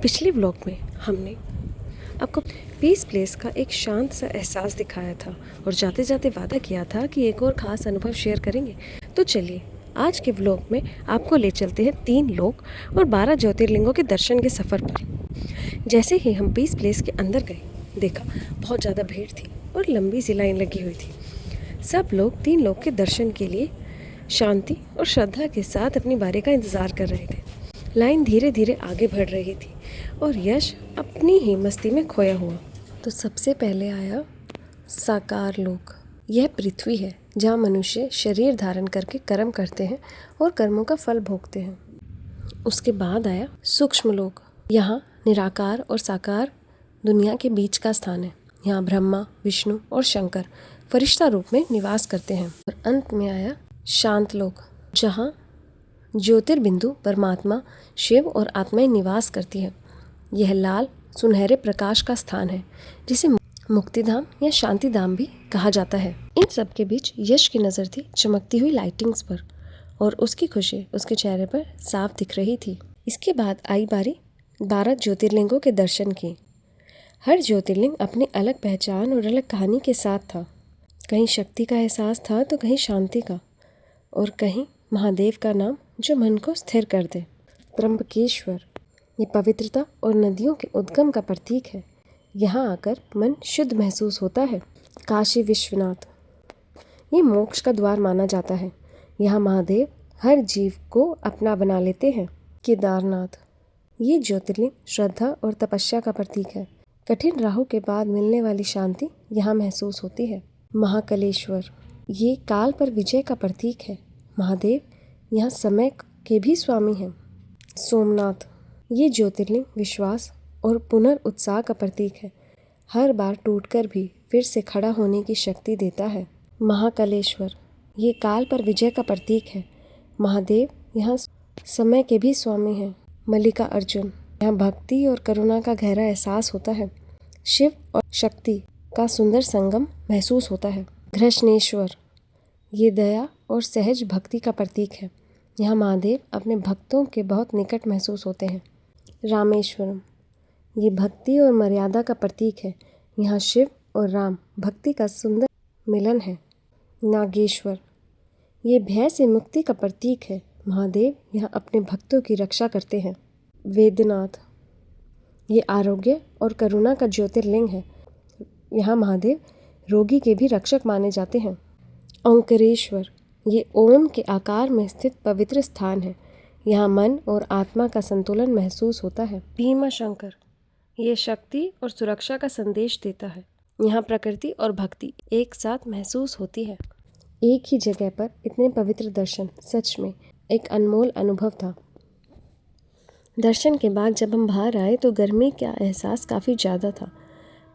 पिछले व्लॉग में हमने आपको पीस प्लेस का एक शांत सा एहसास दिखाया था और जाते जाते वादा किया था कि एक और ख़ास अनुभव शेयर करेंगे। तो चलिए आज के व्लॉग में आपको ले चलते हैं 3 लोक और 12 ज्योतिर्लिंगों के दर्शन के सफ़र पर। जैसे ही हम पीस प्लेस के अंदर गए, देखा बहुत ज़्यादा भीड़ थी और लंबी सी लाइन लगी हुई थी। सब लोग 3 लोक के दर्शन के लिए शांति और श्रद्धा के साथ अपनी बारी का इंतज़ार कर रहे थे। लाइन धीरे धीरे आगे बढ़ रही थी और यश अपनी ही मस्ती में खोया हुआ। तो सबसे पहले आया साकार लोक। यह पृथ्वी है जहाँ मनुष्य शरीर धारण करके कर्म करते हैं और कर्मों का फल भोगते हैं। उसके बाद आया सूक्ष्म लोक। यहाँ निराकार और साकार दुनिया के बीच का स्थान है। यहाँ ब्रह्मा, विष्णु और शंकर फरिश्ता रूप में निवास करते हैं। और अंत में आया शांत लोक, जहाँ ज्योतिर्बिंदु परमात्मा शिव और आत्माएं निवास करती है। यह लाल सुनहरे प्रकाश का स्थान है जिसे मुक्तिधाम या शांतिधाम भी कहा जाता है। इन सब के बीच यश की नज़र थी चमकती हुई लाइटिंग्स पर और उसकी खुशी उसके चेहरे पर साफ दिख रही थी। इसके बाद आई बारी 12 ज्योतिर्लिंगों के दर्शन की। हर ज्योतिर्लिंग अपनी अलग पहचान और अलग कहानी के साथ था। कहीं शक्ति का एहसास था तो कहीं शांति का, और कहीं महादेव का नाम जो मन को स्थिर कर दे। त्र्यंबकेश्वर ये पवित्रता और नदियों के उद्गम का प्रतीक है। यहाँ आकर मन शुद्ध महसूस होता है। काशी विश्वनाथ ये मोक्ष का द्वार माना जाता है। यहाँ महादेव हर जीव को अपना बना लेते हैं। केदारनाथ ये ज्योतिर्लिंग श्रद्धा और तपस्या का प्रतीक है। कठिन राहों के बाद मिलने वाली शांति यहाँ महसूस होती है। महाकालेश्वर ये काल पर विजय का प्रतीक है। महादेव यहाँ समय के भी स्वामी हैं। सोमनाथ ये ज्योतिर्लिंग विश्वास और पुनर्उत्साह का प्रतीक है। हर बार टूटकर भी फिर से खड़ा होने की शक्ति देता है। महाकालेश्वर ये काल पर विजय का प्रतीक है। महादेव यहाँ समय के भी स्वामी हैं। मल्लिकार्जुन यहाँ भक्ति और करुणा का गहरा एहसास होता है। शिव और शक्ति का सुंदर संगम महसूस होता है। घृष्णेश्वर ये दया और सहज भक्ति का प्रतीक है। यहाँ महादेव अपने भक्तों के बहुत निकट महसूस होते हैं। रामेश्वरम ये भक्ति और मर्यादा का प्रतीक है। यहाँ शिव और राम भक्ति का सुंदर मिलन है। नागेश्वर ये भय से मुक्ति का प्रतीक है। महादेव यहाँ अपने भक्तों की रक्षा करते हैं। वेदनाथ ये आरोग्य और करुणा का ज्योतिर्लिंग है। यहाँ महादेव रोगी के भी रक्षक माने जाते हैं। ओंकारेश्वर ये ओम के आकार में स्थित पवित्र स्थान है। यहाँ मन और आत्मा का संतुलन महसूस होता है। भीमा शंकर ये शक्ति और सुरक्षा का संदेश देता है। यहाँ प्रकृति और भक्ति एक साथ महसूस होती है। एक ही जगह पर इतने पवित्र दर्शन सच में एक अनमोल अनुभव था। दर्शन के बाद जब हम बाहर आए तो गर्मी का एहसास काफ़ी ज़्यादा था,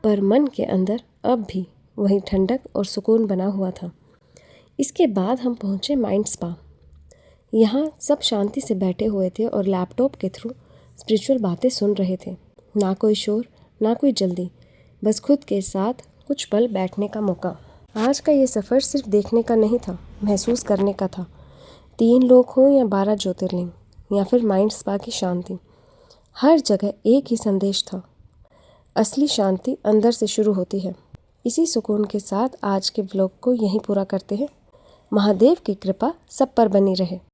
पर मन के अंदर अब भी वही ठंडक और सुकून बना हुआ था। इसके बाद हम पहुँचे माइंड स्पा। यहाँ सब शांति से बैठे हुए थे और लैपटॉप के थ्रू स्पिरिचुअल बातें सुन रहे थे। ना कोई शोर, ना कोई जल्दी, बस खुद के साथ कुछ पल बैठने का मौका। आज का ये सफ़र सिर्फ देखने का नहीं था, महसूस करने का था। 3 लोक हों या 12 ज्योतिर्लिंग या फिर माइंड स्पा की शांति, हर जगह एक ही संदेश था। असली शांति अंदर से शुरू होती है। इसी सुकून के साथ आज के व्लॉग को यहीं पूरा करते हैं। महादेव की कृपा सब पर बनी रहे।